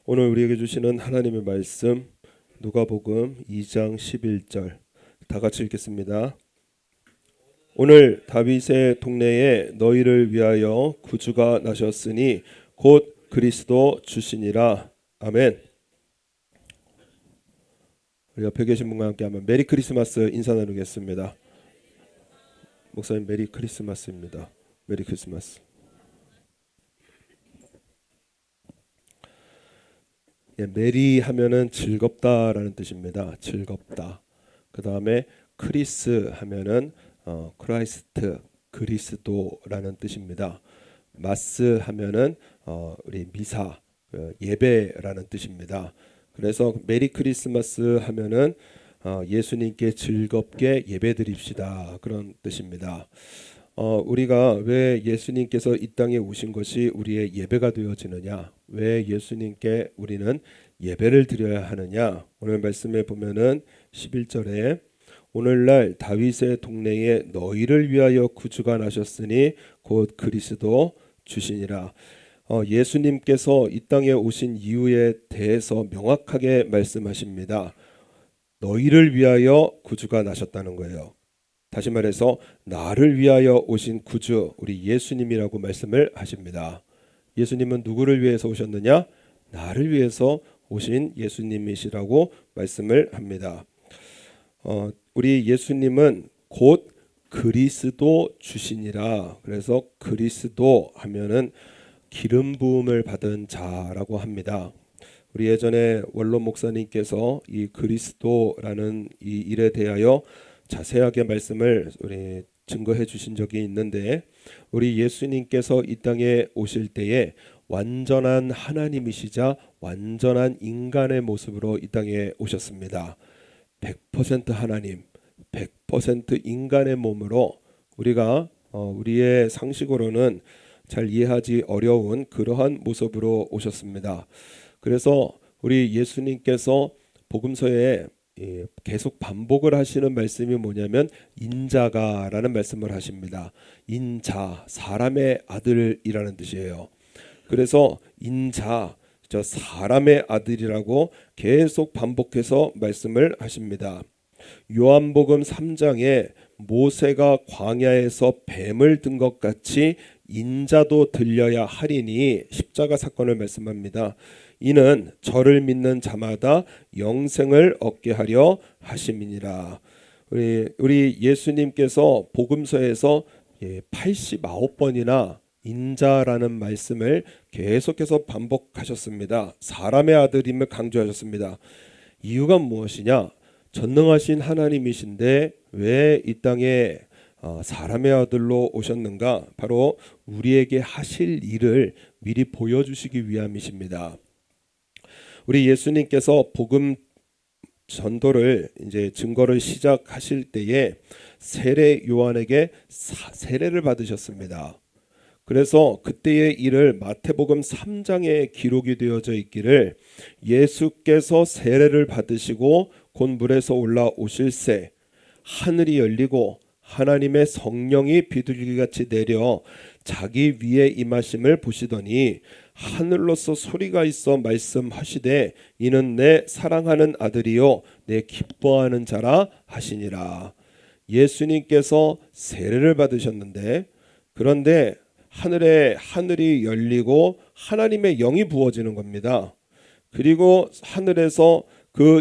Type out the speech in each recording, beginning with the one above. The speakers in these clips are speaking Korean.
오늘 우리에게 주시는 하나님의 말씀 누가복음 2장 11절 다 같이 읽겠습니다. 오늘 다윗의 동네에 너희를 위하여 구주가 나셨으니 곧 그리스도 주시니라. 아멘. 우리 옆에 계신 분과 함께 한번 메리 크리스마스 인사 나누겠습니다. 목사님 메리 크리스마스입니다. 메리 크리스마스. 예, 메리 하면은 즐겁다라는 뜻입니다. 즐겁다. 그 다음에 크리스 하면은 크라이스트 그리스도라는 뜻입니다. 마스 하면은 우리 미사 예배라는 뜻입니다. 그래서 메리 크리스마스 하면은 예수님께 즐겁게 예배드립시다 그런 뜻입니다. 우리가 왜 예수님께서 이 땅에 오신 것이 우리의 예배가 되어지느냐, 왜 예수님께 우리는 예배를 드려야 하느냐, 오늘 말씀에 보면은 11절에 오늘날 다윗의 동네에 너희를 위하여 구주가 나셨으니 곧 그리스도 주시니라. 예수님께서 이 땅에 오신 이유에 대해서 명확하게 말씀하십니다. 너희를 위하여 구주가 나셨다는 거예요. 다시 말해서 나를 위하여 오신 구주, 우리 예수님이라고 말씀을 하십니다. 예수님은 누구를 위해서 오셨느냐? 나를 위해서 오신 예수님이시라고 말씀을 합니다. 우리 예수님은 곧 그리스도 주시니라. 그래서 그리스도 하면은 기름 부음을 받은 자라고 합니다. 우리 예전에 원로 목사님께서 이 그리스도라는 이 일에 대하여 자세하게 말씀을 우리 증거해 주신 적이 있는데, 우리 예수님께서 이 땅에 오실 때에 완전한 하나님이시자 완전한 인간의 모습으로 이 땅에 오셨습니다. 100% 하나님, 100% 인간의 몸으로 우리가 우리의 상식으로는 잘 이해하기 어려운 그러한 모습으로 오셨습니다. 그래서 우리 예수님께서 복음서에 계속 반복을 하시는 말씀이 뭐냐면 인자가라는 말씀을 하십니다. 인자, 사람의 아들이라는 뜻이에요. 그래서 인자, 저 사람의 아들이라고 계속 반복해서 말씀을 하십니다. 요한복음 3장에 모세가 광야에서 뱀을 든 것 같이 인자도 들려야 하리니 십자가 사건을 말씀합니다. 이는 저를 믿는 자마다 영생을 얻게 하려 하심이니라. 우리 예수님께서 복음서에서 89번이나 인자라는 말씀을 계속해서 반복하셨습니다. 사람의 아들임을 강조하셨습니다. 이유가 무엇이냐? 전능하신 하나님이신데 왜 이 땅에 사람의 아들로 오셨는가? 바로 우리에게 하실 일을 미리 보여주시기 위함이십니다. 우리 예수님께서 복음 전도를 이제 증거를 시작하실 때에 세례 요한에게 세례를 받으셨습니다. 그래서 그때의 일을 마태복음 3장에 기록이 되어져 있기를 예수께서 세례를 받으시고 곧 물에서 올라오실새 하늘이 열리고 하나님의 성령이 비둘기같이 내려 자기 위에 임하심을 보시더니 하늘로서 소리가 있어 말씀하시되 이는 내 사랑하는 아들이요 내 기뻐하는 자라 하시니라. 예수님께서 세례를 받으셨는데, 그런데 하늘이 열리고 하나님의 영이 부어지는 겁니다. 그리고 하늘에서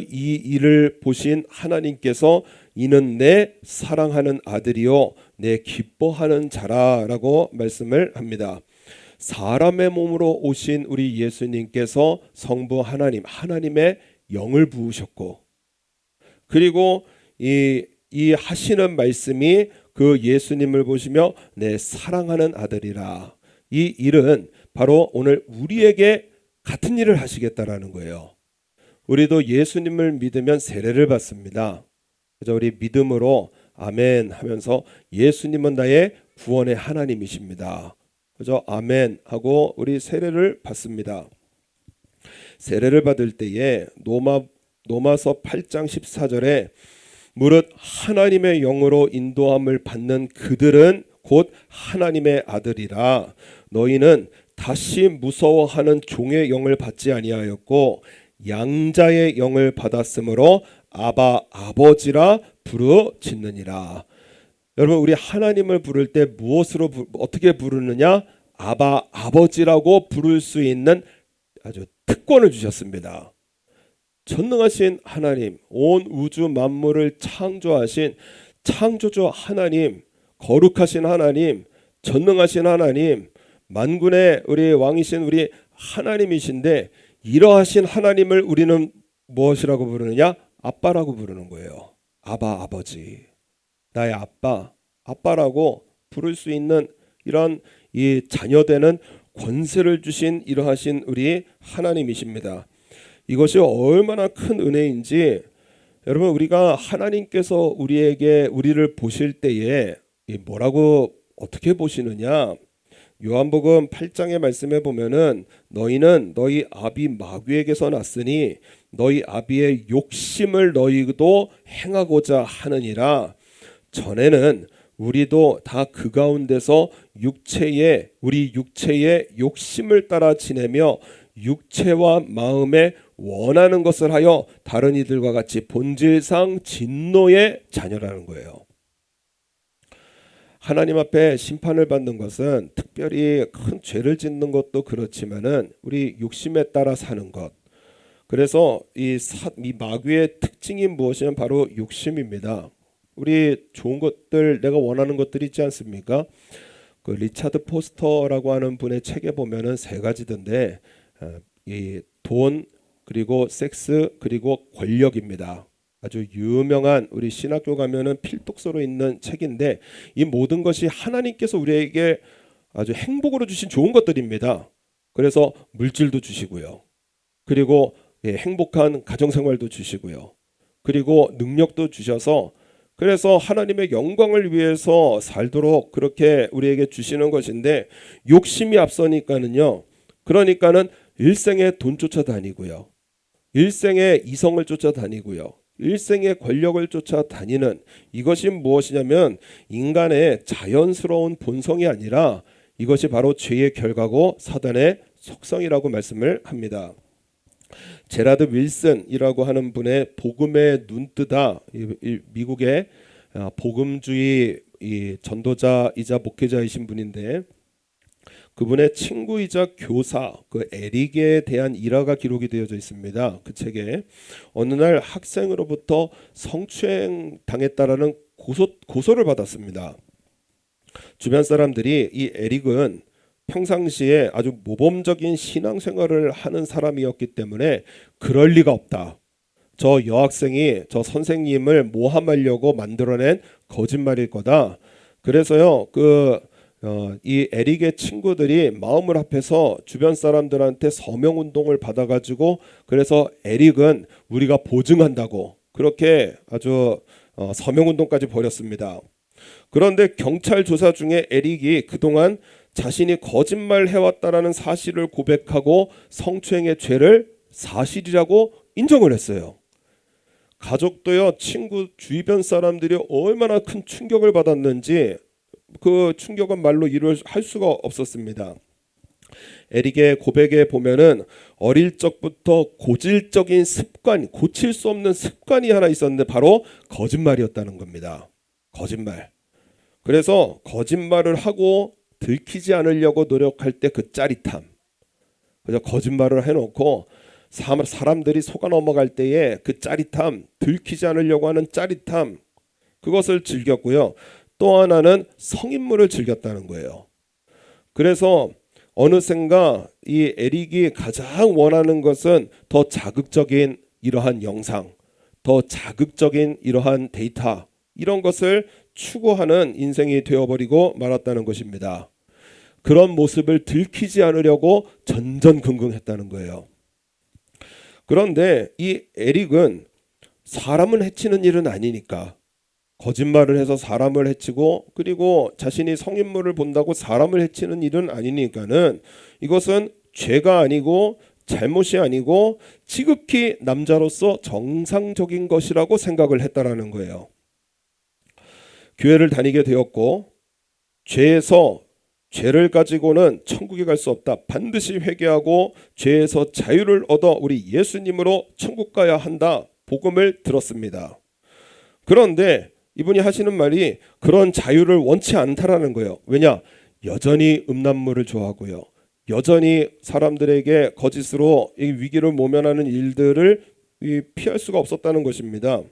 이 일을 보신 하나님께서 이는 내 사랑하는 아들이요 내 기뻐하는 자라라고 말씀을 합니다. 사람의 몸으로 오신 우리 예수님께서 성부 하나님의 영을 부으셨고, 그리고 이 하시는 말씀이 그 예수님을 보시며 내 사랑하는 아들이라. 이 일은 바로 오늘 우리에게 같은 일을 하시겠다라는 거예요. 우리도 예수님을 믿으면 세례를 받습니다. 그래서 우리 믿음으로 아멘 하면서 예수님은 나의 구원의 하나님이십니다. 그래서 아멘 하고 우리 세례를 받습니다. 세례를 받을 때에 로마서 8장 14절에 무릇 하나님의 영으로 인도함을 받는 그들은 곧 하나님의 아들이라. 너희는 다시 무서워하는 종의 영을 받지 아니하였고 양자의 영을 받았으므로 아바 아버지라 부르짖느니라. 여러분, 우리 하나님을 부를 때 무엇으로 어떻게 부르느냐? 아바 아버지라고 부를 수 있는 아주 특권을 주셨습니다. 전능하신 하나님, 온 우주 만물을 창조하신 창조주 하나님, 거룩하신 하나님, 전능하신 하나님, 만군의 우리 왕이신 우리 하나님이신데, 이러하신 하나님을 우리는 무엇이라고 부르느냐? 아빠라고 부르는 거예요. 아바 아버지, 나의 아빠라고 부를 수 있는 이런 이 자녀되는 권세를 주신 이러하신 우리 하나님이십니다. 이것이 얼마나 큰 은혜인지, 여러분, 우리가 하나님께서 우리를 보실 때에 뭐라고 어떻게 보시느냐? 요한복음 8장의 말씀에 보면은 너희는 너희 아비 마귀에게서 났으니 너희 아비의 욕심을 너희도 행하고자 하느니라. 전에는 우리도 다 그 가운데서 우리 육체의 욕심을 따라 지내며 육체와 마음에 원하는 것을 하여 다른 이들과 같이 본질상 진노의 자녀라는 거예요. 하나님 앞에 심판을 받는 것은 특별히 큰 죄를 짓는 것도 그렇지만은 우리 욕심에 따라 사는 것. 그래서 이 마귀의 특징이 무엇이냐면 바로 욕심입니다. 우리 좋은 것들, 내가 원하는 것들이 있지 않습니까? 그 리차드 포스터라고 하는 분의 책에 보면은 세 가지던데, 이 돈, 그리고 섹스, 그리고 권력입니다. 아주 유명한, 우리 신학교 가면은 필독서로 있는 책인데, 이 모든 것이 하나님께서 우리에게 아주 행복으로 주신 좋은 것들입니다. 그래서 물질도 주시고요, 그리고 행복한 가정생활도 주시고요, 그리고 능력도 주셔서, 그래서 하나님의 영광을 위해서 살도록 그렇게 우리에게 주시는 것인데, 욕심이 앞서니까는요, 그러니까는 일생에 돈 쫓아다니고요, 일생에 이성을 쫓아다니고요, 일생의 권력을 쫓아다니는, 이것이 무엇이냐면 인간의 자연스러운 본성이 아니라 이것이 바로 죄의 결과고 사단의 속성이라고 말씀을 합니다. 제라드 윌슨이라고 하는 분의 복음의 눈뜨다, 미국의 복음주의 전도자이자 목회자이신 분인데, 그분의 친구이자 교사 그 에릭에 대한 일화가 기록이 되어져 있습니다. 그 책에 어느 날 학생으로부터 성추행 당했다라는 고소를 받았습니다. 주변 사람들이 이 에릭은 평상시에 아주 모범적인 신앙생활을 하는 사람이었기 때문에 그럴 리가 없다, 저 여학생이 저 선생님을 모함하려고 만들어낸 거짓말일 거다. 그래서요, 이 에릭의 친구들이 마음을 합해서 주변 사람들한테 서명 운동을 받아가지고, 그래서 에릭은 우리가 보증한다고 그렇게 아주 서명 운동까지 벌였습니다. 그런데 경찰 조사 중에 에릭이 그동안 자신이 거짓말 해왔다라는 사실을 고백하고 성추행의 죄를 사실이라고 인정을 했어요. 가족도요, 친구 주변 사람들이 얼마나 큰 충격을 받았는지 그 충격은 말로 할 수가 없었습니다. 에릭의 고백에 보면은 어릴 적부터 고질적인 습관, 고칠 수 없는 습관이 하나 있었는데 바로 거짓말이었다는 겁니다. 거짓말. 그래서 거짓말을 하고 들키지 않으려고 노력할 때 그 짜릿함, 그래서 거짓말을 해놓고 사람들이 속아 넘어갈 때에 그 짜릿함, 들키지 않으려고 하는 짜릿함, 그것을 즐겼고요. 또 하나는 성인물을 즐겼다는 거예요. 그래서 어느샌가 이 에릭이 가장 원하는 것은 더 자극적인 이러한 영상, 더 자극적인 이러한 데이터, 이런 것을 추구하는 인생이 되어버리고 말았다는 것입니다. 그런 모습을 들키지 않으려고 전전긍긍했다는 거예요. 그런데 이 에릭은 사람을 해치는 일은 아니니까, 거짓말을 해서 사람을 해치고 그리고 자신이 성인물을 본다고 사람을 해치는 일은 아니니까는 이것은 죄가 아니고 잘못이 아니고 지극히 남자로서 정상적인 것이라고 생각을 했다라는 거예요. 교회를 다니게 되었고 죄에서 죄를 가지고는 천국에 갈 수 없다. 반드시 회개하고 죄에서 자유를 얻어 우리 예수님으로 천국 가야 한다. 복음을 들었습니다. 그런데 이분이 하시는 말이 그런 자유를 원치 않다라는 거예요. 왜냐? 여전히 음란물을 좋아하고요. 여전히 사람들에게 거짓으로 이 위기를 모면하는 일들을 피할 수가 없었다는 것입니다.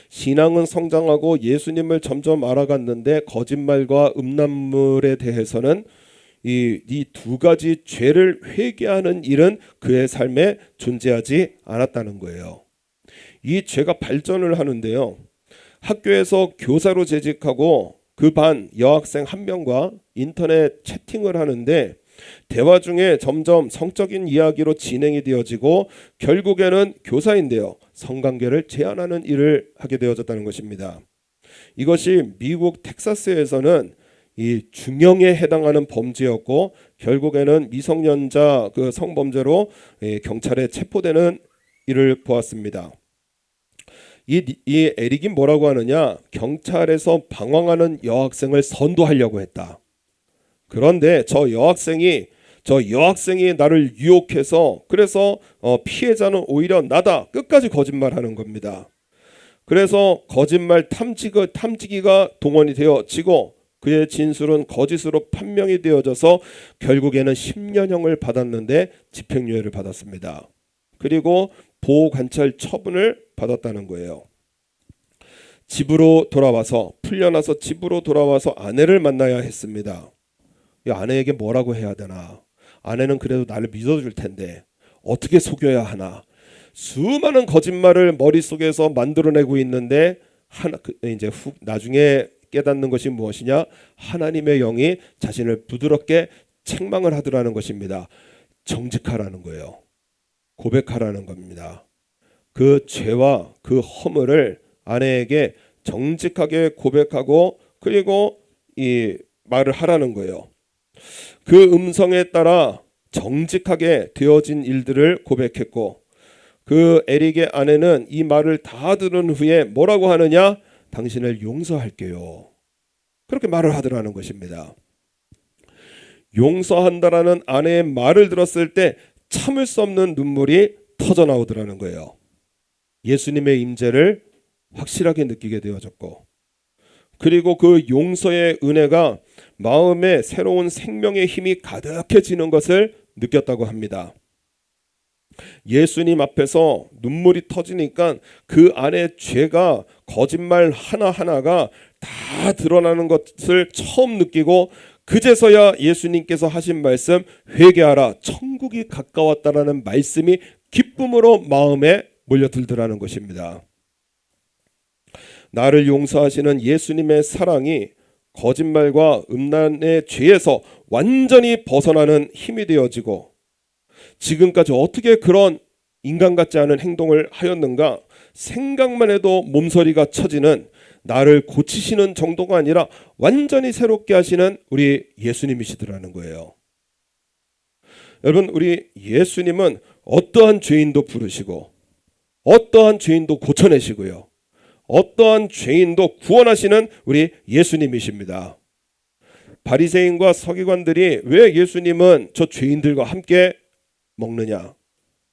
신앙은 성장하고 예수님을 점점 알아갔는데 거짓말과 음란물에 대해서는 이 두 가지 죄를 회개하는 일은 그의 삶에 존재하지 않았다는 거예요. 이 죄가 발전을 하는데요. 학교에서 교사로 재직하고 그 반 여학생 한 명과 인터넷 채팅을 하는데 대화 중에 점점 성적인 이야기로 진행이 되어지고 결국에는 교사인데요. 성관계를 제한하는 일을 하게 되어졌다는 것입니다. 이것이 미국 텍사스에서는 이 중형에 해당하는 범죄였고 결국에는 미성년자 그 성범죄로 경찰에 체포되는 일을 보았습니다. 이 에릭이 뭐라고 하느냐? 경찰에서 방황하는 여학생을 선도하려고 했다. 그런데 저 여학생이 나를 유혹해서 그래서 피해자는 오히려 나다. 끝까지 거짓말하는 겁니다. 그래서 거짓말 탐지기가 동원이 되어지고 그의 진술은 거짓으로 판명이 되어져서 결국에는 10년형을 받았는데 집행유예를 받았습니다. 그리고 보호관찰 처분을 받았다는 거예요. 집으로 돌아와서 풀려나서 집으로 돌아와서 아내를 만나야 했습니다. 이 아내에게 뭐라고 해야 되나? 아내는 그래도 나를 믿어줄 텐데 어떻게 속여야 하나? 수많은 거짓말을 머릿속에서 만들어내고 있는데 나중에 깨닫는 것이 무엇이냐? 하나님의 영이 자신을 부드럽게 책망을 하더라는 것입니다. 정직하라는 거예요. 고백하라는 겁니다. 그 죄와 그 허물을 아내에게 정직하게 고백하고 그리고 이 말을 하라는 거예요. 그 음성에 따라 정직하게 되어진 일들을 고백했고 그 에릭의 아내는 이 말을 다 들은 후에 뭐라고 하느냐? 당신을 용서할게요. 그렇게 말을 하더라는 것입니다. 용서한다라는 아내의 말을 들었을 때 참을 수 없는 눈물이 터져 나오더라는 거예요. 예수님의 임재를 확실하게 느끼게 되어졌고 그리고 그 용서의 은혜가 마음에 새로운 생명의 힘이 가득해지는 것을 느꼈다고 합니다. 예수님 앞에서 눈물이 터지니까 그 안에 죄가 거짓말 하나하나가 다 드러나는 것을 처음 느끼고 그제서야 예수님께서 하신 말씀 회개하라 천국이 가까웠다라는 말씀이 기쁨으로 마음에 몰려들더라는 것입니다. 나를 용서하시는 예수님의 사랑이 거짓말과 음란의 죄에서 완전히 벗어나는 힘이 되어지고 지금까지 어떻게 그런 인간 같지 않은 행동을 하였는가 생각만 해도 몸서리가 쳐지는 나를 고치시는 정도가 아니라 완전히 새롭게 하시는 우리 예수님이시더라는 거예요. 여러분 우리 예수님은 어떠한 죄인도 부르시고 어떠한 죄인도 고쳐내시고요. 어떠한 죄인도 구원하시는 우리 예수님이십니다. 바리새인과 서기관들이 왜 예수님은 저 죄인들과 함께 먹느냐?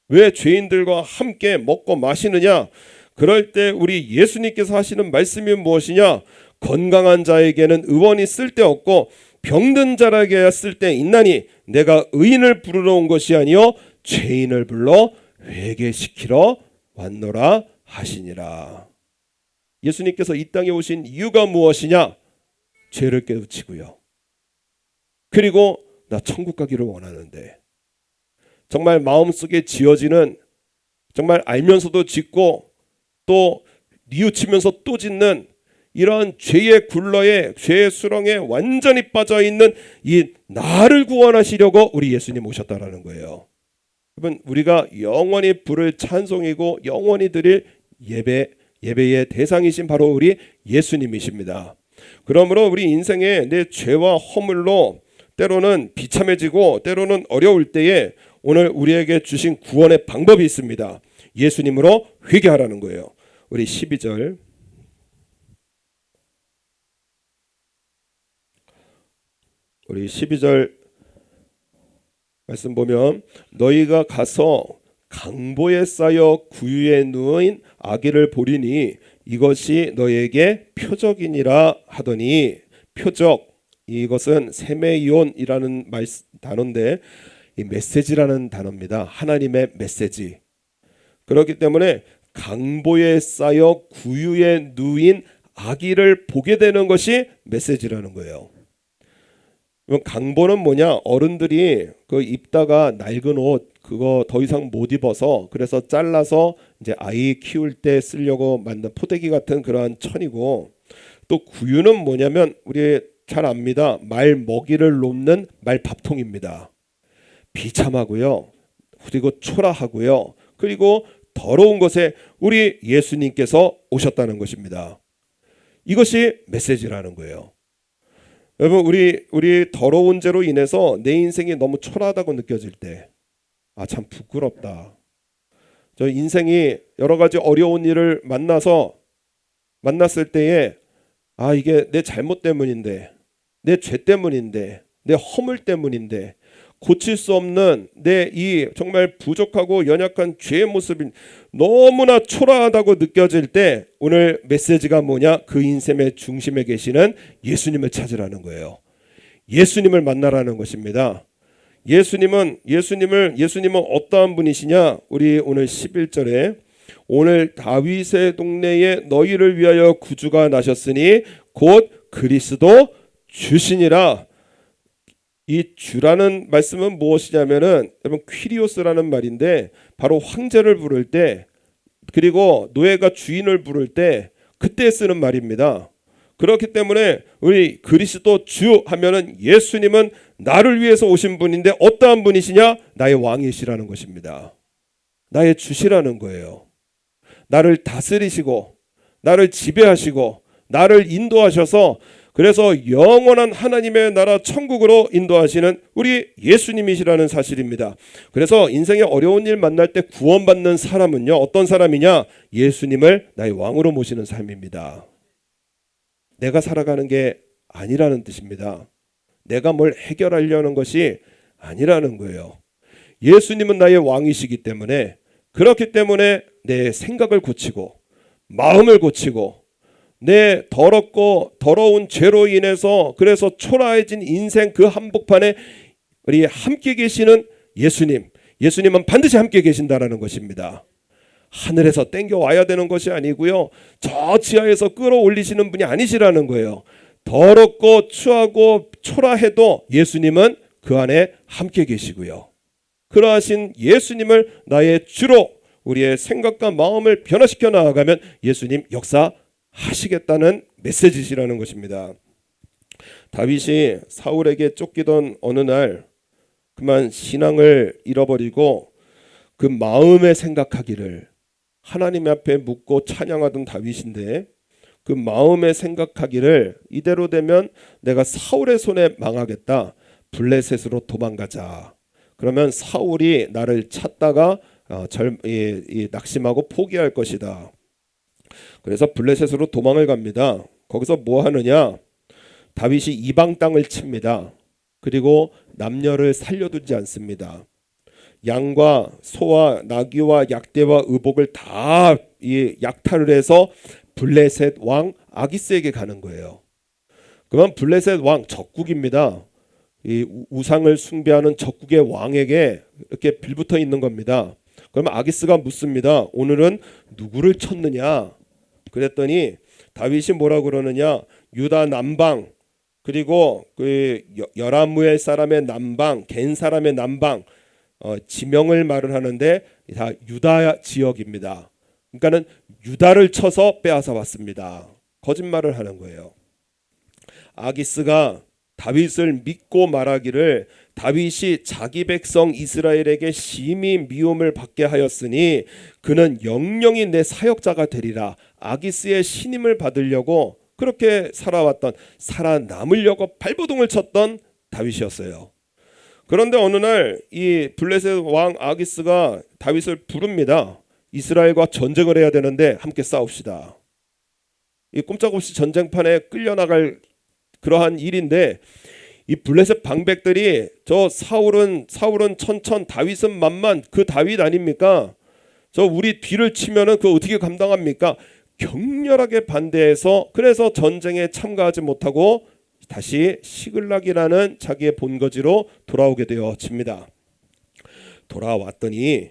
왜 죄인들과 함께 먹고 마시느냐? 그럴 때 우리 예수님께서 하시는 말씀이 무엇이냐? 건강한 자에게는 의원이 쓸데없고 병든 자에게 쓸데 있나니 내가 의인을 부르러 온 것이 아니요 죄인을 불러 회개시키러 왔노라 하시니라. 예수님께서 이 땅에 오신 이유가 무엇이냐? 죄를 깨우치고요. 그리고 나 천국 가기를 원하는데 정말 마음속에 지어지는 정말 알면서도 짓고 또 뉘우치면서 또 짓는 이러한 죄의 굴러에 죄의 수렁에 완전히 빠져있는 이 나를 구원하시려고 우리 예수님 오셨다라는 거예요. 여러분 우리가 영원히 부를 찬송이고 영원히 드릴 예배의 대상이신 바로 우리 예수님이십니다. 그러므로 우리 인생에 내 죄와 허물로 때로는 비참해지고 때로는 어려울 때에 오늘 우리에게 주신 구원의 방법이 있습니다. 예수님으로 회개하라는 거예요. 우리 12절 우리 12절 말씀 보면 너희가 가서 강보에 쌓여 구유에 누인 아기를 보리니 이것이 너희에게 표적이니라 하더니, 표적, 이것은 세메이온이라는 단어인데 이 메시지라는 단어입니다. 하나님의 메시지. 그렇기 때문에 강보에 쌓여 구유에 누인 아기를 보게 되는 것이 메시지라는 거예요. 강보는 뭐냐? 어른들이 그 입다가 낡은 옷 그거 더 이상 못 입어서 그래서 잘라서 이제 아이 키울 때 쓰려고 만든 포대기 같은 그러한 천이고, 또 구유는 뭐냐면 우리 잘 압니다. 말 먹이를 놓는 말 밥통입니다. 비참하고요. 그리고 초라하고요. 그리고 더러운 것에 우리 예수님께서 오셨다는 것입니다. 이것이 메시지라는 거예요. 여러분, 우리 더러운 죄로 인해서 내 인생이 너무 초라하다고 느껴질 때, 아, 참 부끄럽다. 저 인생이 여러 가지 어려운 일을 만났을 때에, 아, 이게 내 잘못 때문인데, 내 죄 때문인데, 내 허물 때문인데, 고칠 수 없는 내 이 정말 부족하고 연약한 죄의 모습이 너무나 초라하다고 느껴질 때, 오늘 메시지가 뭐냐? 그 인생의 중심에 계시는 예수님을 찾으라는 거예요. 예수님을 만나라는 것입니다. 예수님은 어떠한 분이시냐? 우리 오늘 11절에 오늘 다윗의 동네에 너희를 위하여 구주가 나셨으니 곧 그리스도 주시니라. 이 주라는 말씀은 무엇이냐면은 여러분 퀴리오스라는 말인데, 바로 황제를 부를 때, 그리고 노예가 주인을 부를 때 그때 쓰는 말입니다. 그렇기 때문에 우리 그리스도 주 하면은 예수님은 나를 위해서 오신 분인데 어떠한 분이시냐? 나의 왕이시라는 것입니다. 나의 주시라는 거예요. 나를 다스리시고 나를 지배하시고 나를 인도하셔서, 그래서 영원한 하나님의 나라 천국으로 인도하시는 우리 예수님이시라는 사실입니다. 그래서 인생의 어려운 일 만날 때 구원받는 사람은요, 어떤 사람이냐? 예수님을 나의 왕으로 모시는 삶입니다. 내가 살아가는 게 아니라는 뜻입니다. 내가 뭘 해결하려는 것이 아니라는 거예요. 예수님은 나의 왕이시기 때문에, 그렇기 때문에 내 생각을 고치고 마음을 고치고 내 더러운 죄로 인해서 그래서 초라해진 인생 그 한복판에 우리 함께 계시는 예수님은 반드시 함께 계신다라는 것입니다. 하늘에서 땡겨 와야 되는 것이 아니고요, 저 지하에서 끌어올리시는 분이 아니시라는 거예요. 더럽고 추하고 초라해도 예수님은 그 안에 함께 계시고요. 그러하신 예수님을 나의 주로 우리의 생각과 마음을 변화시켜 나아가면 예수님 역사하시겠다는 메시지시라는 것입니다. 다윗이 사울에게 쫓기던 어느 날 그만 신앙을 잃어버리고 그 마음에 생각하기를 하나님 앞에 묻고 찬양하던 다윗인데, 그 마음에 생각하기를 이대로 되면 내가 사울의 손에 망하겠다. 블레셋으로 도망가자. 그러면 사울이 나를 찾다가 낙심하고 포기할 것이다. 그래서 블레셋으로 도망을 갑니다. 거기서 뭐 하느냐? 다윗이 이방 땅을 칩니다. 그리고 남녀를 살려두지 않습니다. 양과 소와 나귀와 약대와 의복을 다 약탈을 해서 블레셋 왕 아기스에게 가는 거예요. 그러면 블레셋 왕 적국입니다. 이 우상을 숭배하는 적국의 왕에게 이렇게 빌붙어 있는 겁니다. 그러면 아기스가 묻습니다. 오늘은 누구를 쳤느냐? 그랬더니 다윗이 뭐라고 그러느냐? 유다 남방, 그리고 그 여라무엘 사람의 남방, 겐 사람의 남방, 지명을 말을 하는데 다 유다 지역입니다. 그러니까는 유다를 쳐서 빼앗아 왔습니다. 거짓말을 하는 거예요. 아기스가 다윗을 믿고 말하기를 다윗이 자기 백성 이스라엘에게 심히 미움을 받게 하였으니 그는 영영이 내 사역자가 되리라. 아기스의 신임을 받으려고 그렇게 살아남으려고 발버둥을 쳤던 다윗이었어요. 그런데 어느 날 이 블레셋 왕 아기스가 다윗을 부릅니다. 이스라엘과 전쟁을 해야 되는데 함께 싸웁시다. 이 꼼짝없이 전쟁판에 끌려나갈 그러한 일인데, 이 블레셋 방백들이 저 사울은 천천 다윗은 만만 그 다윗 아닙니까? 저 우리 뒤를 치면은 그거 어떻게 감당합니까? 격렬하게 반대해서 그래서 전쟁에 참가하지 못하고 다시 시글락이라는 자기의 본거지로 돌아오게 되어집니다. 돌아왔더니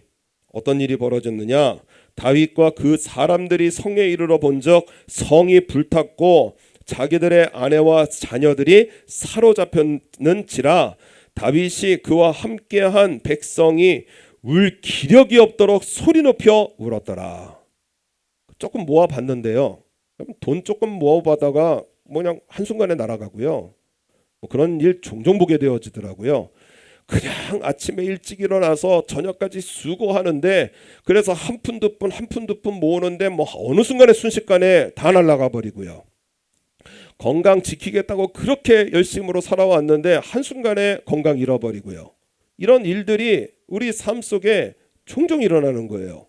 어떤 일이 벌어졌느냐? 다윗과 그 사람들이 성에 이르러 본즉 성이 불탔고 자기들의 아내와 자녀들이 사로잡혔는지라 다윗이 그와 함께한 백성이 울 기력이 없도록 소리 높여 울었더라. 조금 모아봤는데요. 돈 조금 모아받다가 그냥 한순간에 날아가고요. 그런 일 종종 보게 되어지더라고요. 그냥 아침에 일찍 일어나서 저녁까지 수고하는데 그래서 한 푼 두 푼 모으는데 어느 순간에 순식간에 다 날아가 버리고요. 건강 지키겠다고 그렇게 열심으로 살아왔는데 한순간에 건강 잃어버리고요. 이런 일들이 우리 삶 속에 종종 일어나는 거예요.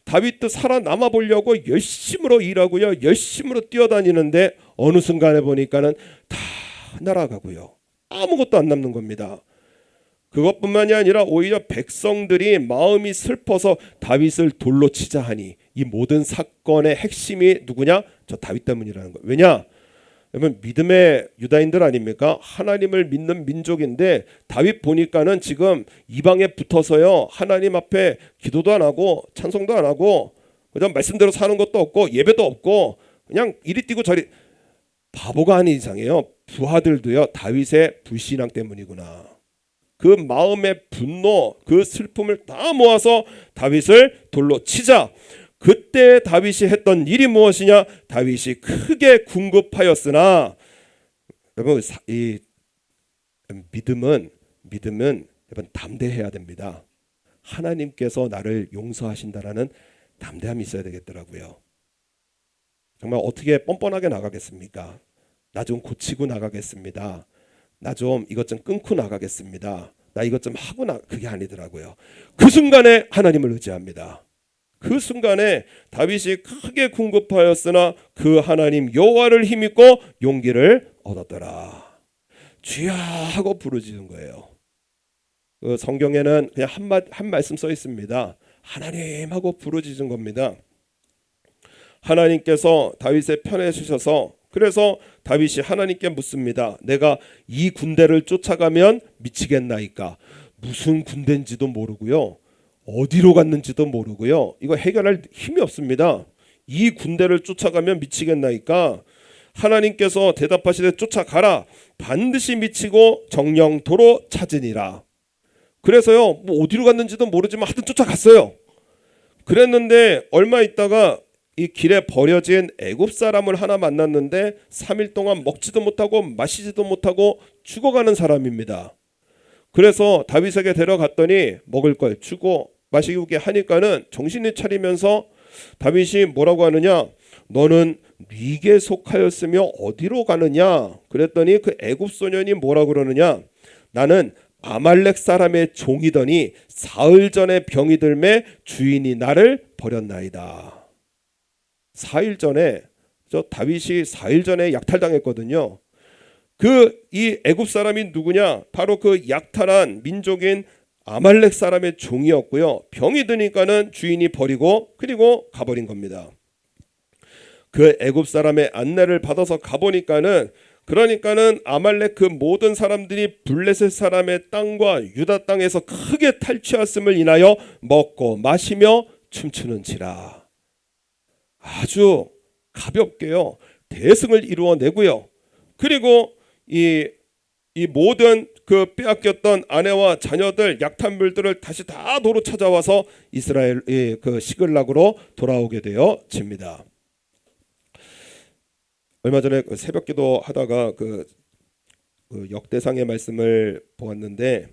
다윗도 살아남아 보려고 열심으로 일하고요. 열심으로 뛰어다니는데 어느 순간에 보니까는 다 날아가고요. 아무것도 안 남는 겁니다. 그것뿐만이 아니라 오히려 백성들이 마음이 슬퍼서 다윗을 돌로 치자 하니 이 모든 사건의 핵심이 누구냐? 저 다윗 때문이라는 거예요. 왜냐? 여러분 믿음의 유다인들 아닙니까? 하나님을 믿는 민족인데 다윗 보니까는 지금 이방에 붙어서요 하나님 앞에 기도도 안 하고 찬송도 안 하고 그냥 말씀대로 사는 것도 없고 예배도 없고 그냥 이리 뛰고 저리 바보가 아닌 이상해요. 부하들도요 다윗의 불신앙 때문이구나. 그 마음의 분노 그 슬픔을 다 모아서 다윗을 돌로 치자. 그때 다윗이 했던 일이 무엇이냐? 다윗이 크게 궁급하였으나 여러분 이 믿음은 여러분 담대해야 됩니다. 하나님께서 나를 용서하신다라는 담대함이 있어야 되겠더라고요. 정말 어떻게 뻔뻔하게 나가겠습니까? 나 좀 고치고 나가겠습니다. 나 좀 이것 좀 끊고 나가겠습니다. 나 이것 좀 하고 그게 아니더라고요. 그 순간에 하나님을 의지합니다. 그 순간에 다윗이 크게 궁급하였으나 그 하나님 여호와를 힘입고 용기를 얻었더라. 주야 하고 부르짖은 거예요. 그 성경에는 그냥 한 말씀 써 있습니다. 하나님 하고 부르짖은 겁니다. 하나님께서 다윗의 편에 서셔서 그래서 다윗이 하나님께 묻습니다. 내가 이 군대를 쫓아가면 미치겠나이까? 무슨 군대인지도 모르고요. 어디로 갔는지도 모르고요. 이거 해결할 힘이 없습니다. 이 군대를 쫓아가면 미치겠나이까? 하나님께서 대답하시되 쫓아가라. 반드시 미치고 정령도로 찾으니라. 그래서요. 어디로 갔는지도 모르지만 하여튼 쫓아갔어요. 그랬는데 얼마 있다가 이 길에 버려진 애굽 사람을 하나 만났는데 3일 동안 먹지도 못하고 마시지도 못하고 죽어가는 사람입니다. 그래서 다윗에게 데려갔더니 먹을 걸 주고 마시게 하니까는 정신이 차리면서 다윗이 뭐라고 하느냐? 너는 네게 속하였으며 어디로 가느냐? 그랬더니 그 애굽 소년이 뭐라고 그러느냐? 나는 아말렉 사람의 종이더니 사흘 전에 병이 들매 주인이 나를 버렸나이다. 4일 전에 다윗이 4일 전에 약탈당했거든요. 이 애굽 사람이 누구냐? 바로 그 약탈한 민족인 아말렉 사람의 종이었고요. 병이 드니까는 주인이 버리고 그리고 가버린 겁니다. 그 애굽 사람의 안내를 받아서 가보니까는 그러니까는 아말렉 그 모든 사람들이 블레셋 사람의 땅과 유다 땅에서 크게 탈취하였음을 인하여 먹고 마시며 춤추는지라. 아주 가볍게요 대승을 이루어내고요. 그리고 이 모든 그 빼앗겼던 아내와 자녀들 약탈물들을 다시 다 도로 찾아와서 이스라엘 그 시글락으로 돌아오게 되어집니다. 얼마 전에 새벽기도 하다가 그 역대상의 말씀을 보았는데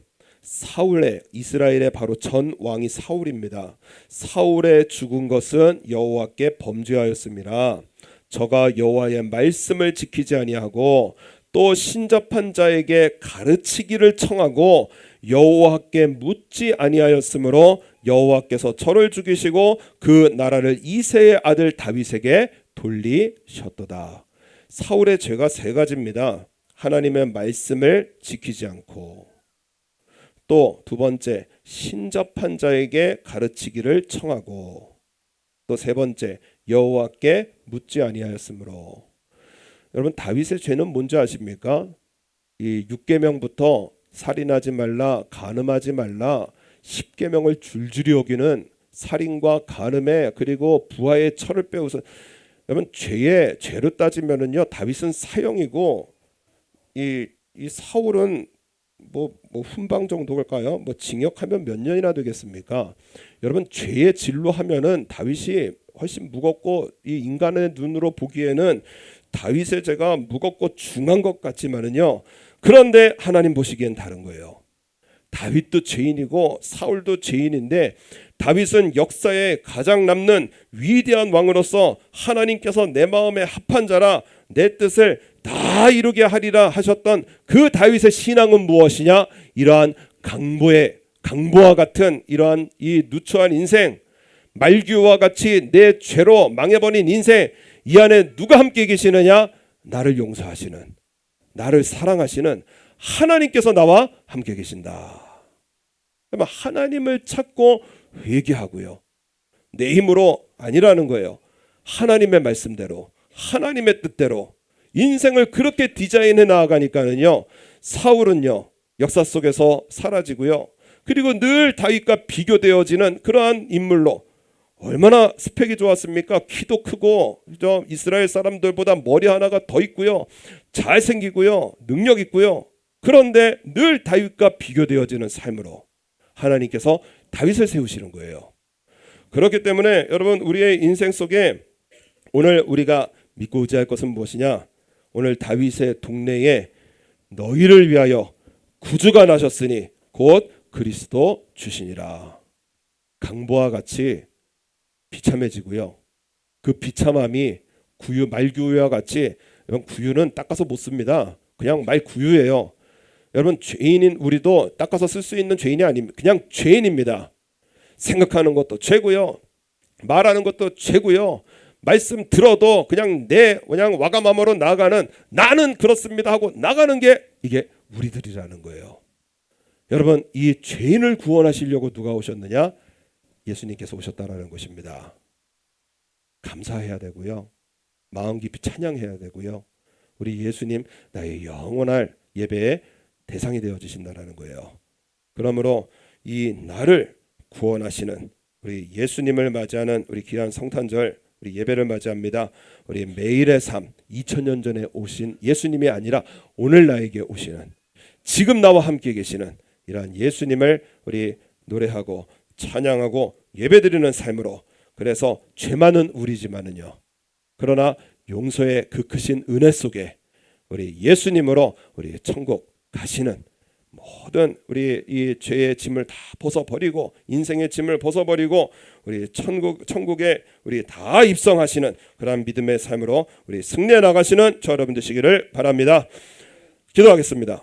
이스라엘의 바로 전 왕이 사울입니다. 사울의 죽은 것은 여호와께 범죄하였음이라. 저가 여호와의 말씀을 지키지 아니하고 또 신접한 자에게 가르치기를 청하고 여호와께 묻지 아니하였으므로 여호와께서 저를 죽이시고 그 나라를 이새의 아들 다윗에게 돌리셨도다. 사울의 죄가 세 가지입니다. 하나님의 말씀을 지키지 않고, 또 두 번째 신접한 자에게 가르치기를 청하고, 또 세 번째 여호와께 묻지 아니하였으므로. 여러분, 다윗의 죄는 뭔지 아십니까? 이 6계명부터 살인하지 말라, 간음하지 말라, 10계명을 줄줄이 어기는 살인과 간음에, 그리고 부하의 철을 빼앗은, 여러분, 죄로 따지면은요, 다윗은 사형이고 이 사울은 뭐 훈방 정도일까요? 뭐 징역하면 몇 년이나 되겠습니까? 여러분, 죄의 질로 하면은 다윗이 훨씬 무겁고, 이 인간의 눈으로 보기에는 다윗의 죄가 무겁고 중한 것 같지만은요, 그런데 하나님 보시기엔 다른 거예요. 다윗도 죄인이고 사울도 죄인인데, 다윗은 역사에 가장 남는 위대한 왕으로서 하나님께서 내 마음에 합한 자라 내 뜻을 다 이루게 하리라 하셨던 그 다윗의 신앙은 무엇이냐? 이러한 강보와 같은 이러한 이 누추한 인생, 말규와 같이 내 죄로 망해버린 인생, 이 안에 누가 함께 계시느냐? 나를 용서하시는, 나를 사랑하시는 하나님께서 나와 함께 계신다. 하나님을 찾고 회개하고요, 내 힘으로 아니라는 거예요. 하나님의 말씀대로, 하나님의 뜻대로 인생을 그렇게 디자인해 나아가니까는요, 사울은요 역사 속에서 사라지고요, 그리고 늘 다윗과 비교되어지는 그러한 인물로, 얼마나 스펙이 좋았습니까? 키도 크고, 이스라엘 사람들보다 머리 하나가 더 있고요, 잘생기고요, 능력 있고요. 그런데 늘 다윗과 비교되어지는 삶으로 하나님께서 다윗을 세우시는 거예요. 그렇기 때문에 여러분, 우리의 인생 속에 오늘 우리가 믿고 의지할 것은 무엇이냐? 오늘 다윗의 동네에 너희를 위하여 구주가 나셨으니 곧 그리스도 주시니라. 강보와 같이 비참해지고요, 그 비참함이 말구유와 같이, 여러분, 구유는 닦아서 못 씁니다. 그냥 말구유예요. 여러분, 죄인인 우리도 닦아서 쓸 수 있는 죄인이 아닙니다. 그냥 죄인입니다. 생각하는 것도 죄고요, 말하는 것도 죄고요, 말씀 들어도 그냥 와가마마로 나아가는, 나는 그렇습니다 하고 나가는 게 이게 우리들이라는 거예요. 여러분, 이 죄인을 구원하시려고 누가 오셨느냐? 예수님께서 오셨다라는 것입니다. 감사해야 되고요, 마음 깊이 찬양해야 되고요, 우리 예수님 나의 영원할 예배의 대상이 되어 주신다라는 거예요. 그러므로 이 나를 구원하시는 우리 예수님을 맞이하는 우리 귀한 성탄절, 우리 예배를 맞이합니다. 우리 매일의 삶, 2000년 전에 오신 예수님이 아니라 오늘 나에게 오시는, 지금 나와 함께 계시는 이러한 예수님을 우리 노래하고 찬양하고 예배드리는 삶으로, 그래서 죄 많은 우리지만은요, 그러나 용서의 그 크신 은혜 속에 우리 예수님으로 우리 천국 가시는 모든 우리 이 죄의 짐을 다 벗어버리고, 인생의 짐을 벗어버리고 우리 천국에 우리 다 입성하시는 그러한 믿음의 삶으로 우리 승리해 나가시는 저 여러분 되시기를 바랍니다. 기도하겠습니다.